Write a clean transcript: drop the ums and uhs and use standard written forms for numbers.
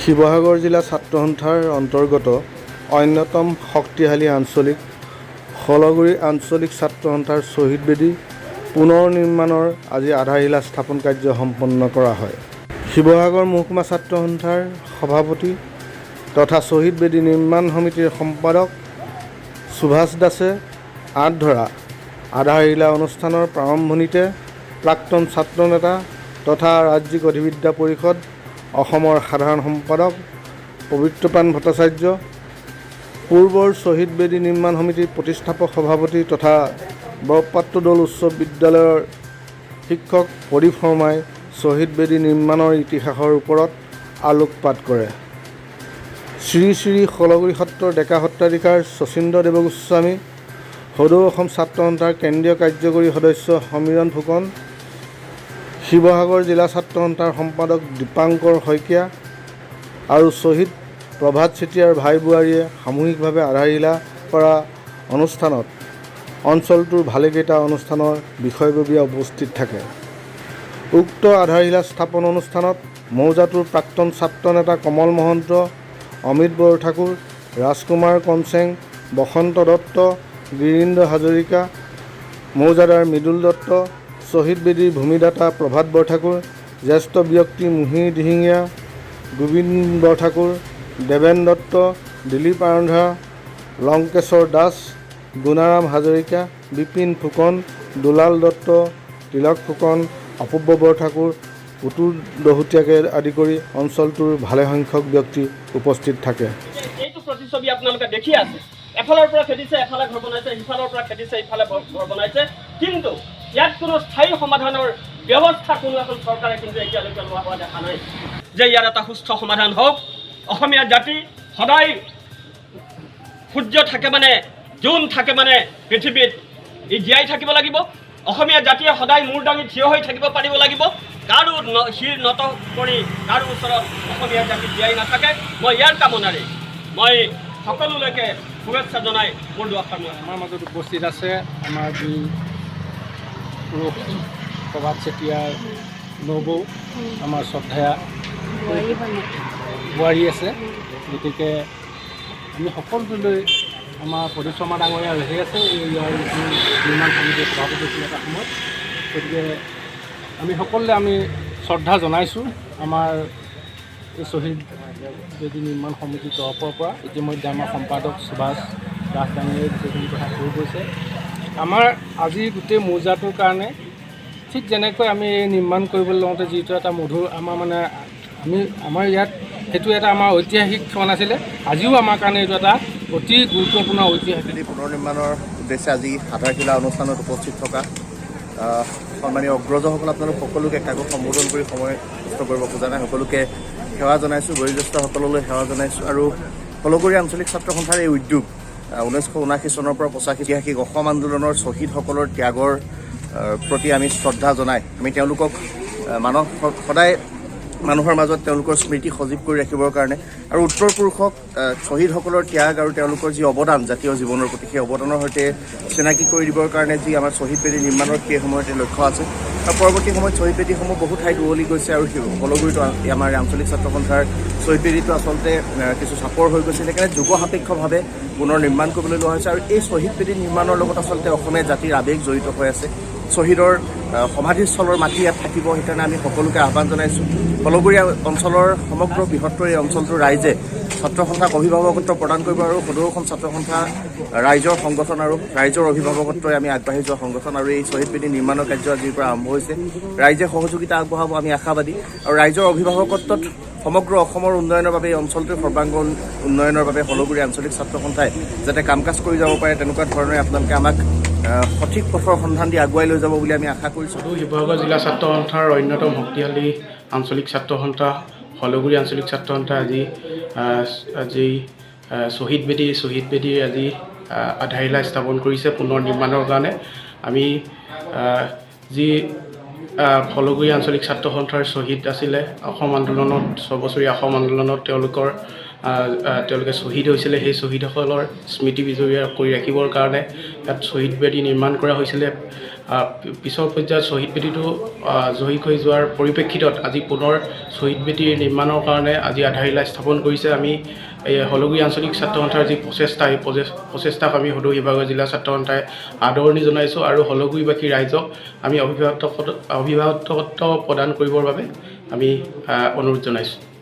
শিৱসাগৰ জিলা ছাত্ৰ সন্থাৰ অন্তৰ্গত অন্যতম শক্তিশালী আঞ্চলিক শলগুৰি আঞ্চলিক ছাত্ৰ সন্থাৰ শ্বহীদ বেদী পুনৰ নিৰ্মাণৰ আজি আধাৰশিলা স্থাপন কাৰ্য সম্পন্ন কৰা হয়। শিৱসাগৰ মহকুমা ছাত্ৰ সন্থাৰ সভাপতি তথা শ্বহীদ বেদী নিৰ্মাণ সমিতিৰ সম্পাদক সুভাষ দাসে আঁত ধৰা আধাৰশিলা অনুষ্ঠানৰ প্ৰাৰম্ভণিতে প্ৰাক্তন ছাত্ৰ নেতা তথা ৰাজ্যিক অধিবিদ্যা পৰিষদ অসমৰ সাধাৰণ সম্পাদক পবিত্ৰপ্ৰাণ ভট্টাচাৰ্য, পূৰ্বৰ শ্বহীদ বেদী নিৰ্মাণ সমিতিৰ প্ৰতিষ্ঠাপক সভাপতি তথা বৰপাত্ৰ দৌল উচ্চ বিদ্যালয়ৰ শিক্ষক প্ৰদীপ শৰ্মাই শ্বহীদ বেদী নিৰ্মাণৰ ইতিহাসৰ ওপৰত আলোকপাত কৰে। শ্ৰী শ্ৰী শলগুৰি সত্ৰৰ ডেকা সত্ৰাধিকাৰ শচীন্দ্ৰ দেৱগোস্বামী, সদৌ অসম ছাত্ৰ সন্থাৰ কেন্দ্ৰীয় কাৰ্যকৰী সদস্য সমীৰণ ফুকন, শিৱসাগৰ জিলা ছাত্ৰ সন্থাৰ সম্পাদক দীপাংকৰ শইকীয়া আৰু শ্বহীদ প্ৰভাত চেতিয়াৰ ভাই বোৱাৰীয়ে সামূহিকভাৱে আধাৰশিলা কৰা অনুষ্ঠানত অঞ্চলটোৰ ভালেকেইটা অনুষ্ঠানৰ বিষয়ববীয়া উপস্থিত থাকে। উক্ত আধাৰশিলা স্থাপন অনুষ্ঠানত মৌজাটোৰ প্ৰাক্তন ছাত্ৰ নেতা কমল মহন্ত, অমিত বৰঠাকুৰ, ৰাজকুমাৰ কনচেং, বসন্ত দত্ত, গিৰীন্দ্ৰ হাজৰিকা, মৌজাদাৰ মৃদুল দত্ত, শ্বহীদ বেদীৰ ভূমিদাতা প্ৰভাত বৰঠাকুৰ, জ্যেষ্ঠ ব্যক্তি মুহিৰ দিহিঙীয়া, গোবিন্দ বৰঠাকুৰ, দেৱেন দত্ত, দিলীপ আৰন্ধা, লংকেশ্বৰ দাস, গুণাৰাম হাজৰিকা, বিপিন ফুকন, দুলাল দত্ত, তিলক ফুকন, অপূৰ্ব বৰঠাকুৰ, পুতুল দহোটীয়াকে আদি কৰি অঞ্চলটোৰ ভালেসংখ্যক ব্যক্তি উপস্থিত থাকে। এইটো প্ৰতিচ্ছবি আপোনালোকে দেখি আছে, এফালৰ পৰা খেদিছে এফালে ঘৰ বনাইছে, সিফালৰ পৰা খেদিছে ইফালে ঘৰ বনাইছে, কিন্তু ইয়াত কোনো স্থায়ী সমাধানৰ ব্যৱস্থা কোনো এখন চৰকাৰে কিন্তু এতিয়ালৈকে লোৱা হোৱা দেখা নাই যে ইয়াৰ এটা সুস্থ সমাধান হওক। অসমীয়া জাতি সদায় সূৰ্য থাকে মানে, জোন থাকে মানে পৃথিৱীত ই জীয়াই থাকিব লাগিব। অসমীয়া জাতিয়ে সদায় মূৰ দাঙি থিয় হৈ থাকিব পাৰিব লাগিব। কাৰো শিৰ নত কৰি কাৰো ওচৰত অসমীয়া জাতি জীয়াই নাথাকে। মই ইয়াৰ কামনাৰে মই সকলোলৈকে শুভেচ্ছা জনাই মোৰ দুআষাৰ আমাৰ মাজত উপস্থিত আছে আমাৰ দুই পুৰুষ প্ৰভাত চেতিয়াৰ নবৌ, আমাৰ শ্ৰদ্ধেয়া বোৱাৰী আছে। গতিকে আমি সকলোলৈ আমাৰ প্ৰদীপ শৰ্মা ডাঙৰীয়া ৰহি আছে ইয়াৰ নিৰ্মাণ সমিতিৰ সভাপতি আছিল এটা সময়ত। গতিকে আমি সকলোৱে আমি শ্ৰদ্ধা জনাইছোঁ আমাৰ এই শ্বহীদ বেদী নিৰ্মাণ সমিতিৰ তৰফৰ পৰা। ইতিমধ্যে আমাৰ সম্পাদক সুভাষ দাস ডাঙৰীয়াই গোটেইখিনি কথা কৈ গৈছে। আমাৰ আজি গোটেই মৌজাটোৰ কাৰণে ঠিক যেনেকৈ আমি নিৰ্মাণ কৰিবলৈ লওঁতে যিটো এটা মধুৰ আমাৰ ইয়াত সেইটো এটা আমাৰ ঐতিহাসিক ক্ষণ আছিলে। আজিও আমাৰ কাৰণে এইটো এটা অতি গুৰুত্বপূৰ্ণ ঐতিহাসিক পুনৰ নিৰ্মাণৰ উদ্দেশ্যে আজি আধাৰশিলা অনুষ্ঠানত উপস্থিত থকা সন্মানীয় অগ্ৰজসকল আপোনালোক সকলোকে কাকো সম্বোধন কৰি সময় নষ্ট কৰিব খোজা নাই। সকলোকে সেৱা জনাইছোঁ, বয়োজ্যেষ্ঠসকললৈ সেৱা জনাইছোঁ। আৰু শলগুৰি আঞ্চলিক ছাত্ৰ সন্থাৰ এই উদ্যোগ 1979 চনৰ পৰা 85 ঐতিহাসিক অসম আন্দোলনৰ শ্বহীদসকলৰ ত্যাগৰ প্ৰতি আমি শ্ৰদ্ধা জনাই আমি তেওঁলোকক সদায় মানুহৰ মাজত তেওঁলোকৰ স্মৃতি সজীৱ কৰি ৰাখিবৰ কাৰণে আৰু উত্তৰ পুৰুষক শ্বহীদসকলৰ ত্যাগ আৰু তেওঁলোকৰ যি অৱদান জাতীয় জীৱনৰ প্ৰতি সেই অৱদানৰ সৈতে চিনাকি কৰি দিবৰ কাৰণে যি আমাৰ শ্বহীদ বেদী নিৰ্মাণৰ সেই সময়তে লক্ষ্য আছে। আৰু পৰৱৰ্তী সময়ত শ্বহীদ বেদীসমূহ বহু ঠাইত উৱলি গৈছে আৰু শলগুৰিটো আমাৰ আঞ্চলিক ছাত্ৰ সন্থাৰ শ্বহীদ বেদীটো আচলতে কিছু চাপৰ হৈ গৈছে। সেইকাৰণে যুগ সাপেক্ষভাৱে পুনৰ নিৰ্মাণ কৰিবলৈ লোৱা হৈছে। আৰু এই শ্বহীদ বেদী নিৰ্মাণৰ লগত আচলতে অসমীয়া জাতিৰ আৱেগ জড়িত হৈ আছে। শ্বহীদৰ সমাধিস্থলৰ মাটি ইয়াত থাকিব। সেইকাৰণে আমি সকলোকে আহ্বান জনাইছোঁ। শলগুৰি অঞ্চলৰ সমগ্ৰ বৃহত্তৰ এই অঞ্চলটোৰ ৰাইজে ছাত্ৰ সন্থাক অভিভাৱকত্ব প্ৰদান কৰিব আৰু সদৌ অসম ছাত্ৰ সন্থা ৰাইজৰ সংগঠন আৰু ৰাইজৰ অভিভাৱকত্বই আমি আগবাঢ়ি যোৱা সংগঠন। আৰু এই শ্বহীদ বেদী নিৰ্মাণৰ কাৰ্য আজিৰ পৰা আৰম্ভ হৈছে। ৰাইজে সহযোগিতা আগবঢ়াব, আমি আশাবাদী। আৰু ৰাইজৰ অভিভাৱকত্বত সমগ্ৰ অসমৰ উন্নয়নৰ বাবে এই অঞ্চলটোৰ সৰ্বাংগীন উন্নয়নৰ বাবে শলগুৰি আঞ্চলিক ছাত্ৰ সন্থাই যাতে কাম কাজ কৰি যাব পাৰে তেনেকুৱা ধৰণে আপোনালোকে আমাক সঠিক পথৰ সন্ধান দি আগুৱাই লৈ যাব বুলি আমি আশা কৰিছোঁ। শিৱসাগৰ জিলা ছাত্ৰ সন্থাৰ অন্যতম শক্তিশালী আঞ্চলিক ছাত্ৰ সন্থা শলগুৰি আঞ্চলিক ছাত্ৰ সন্থা আজি শ্বহীদ বেদীৰ আজি আধাৰশিলা স্থাপন কৰিছে পুনৰ নিৰ্মাণৰ কাৰণে। আমি যি শলগুৰি আঞ্চলিক ছাত্ৰ সন্থাৰ শ্বহীদ আছিলে অসম আন্দোলনত 6 বছৰীয়া অসম আন্দোলনত তেওঁলোকে শ্বহীদ হৈছিলে। সেই শ্বহীদসকলৰ স্মৃতি বিজড়িত কৰি ৰাখিবৰ কাৰণে ইয়াত শ্বহীদ বেদী নিৰ্মাণ কৰা হৈছিলে। পিছৰ পৰ্যায়ত শ্বহীদ বেদীটো জহী হৈ যোৱাৰ পৰিপ্ৰেক্ষিতত আজি পুনৰ শ্বহীদ বেদীৰ নিৰ্মাণৰ কাৰণে আজি আধাৰশিলা স্থাপন কৰিছে। আমি এই হলগুৰি আঞ্চলিক ছাত্ৰ সন্থাৰ যি প্ৰচেষ্টা, এই প্ৰচেষ্টাক আমি সদৌ শিৱসাগৰ জিলা ছাত্ৰ সন্থাই আদৰণি জনাইছোঁ আৰু হলগুৰিবাসী ৰাইজক আমি অভিভাৱকত্ব প্ৰদান কৰিবৰ বাবে আমি অনুৰোধ জনাইছোঁ।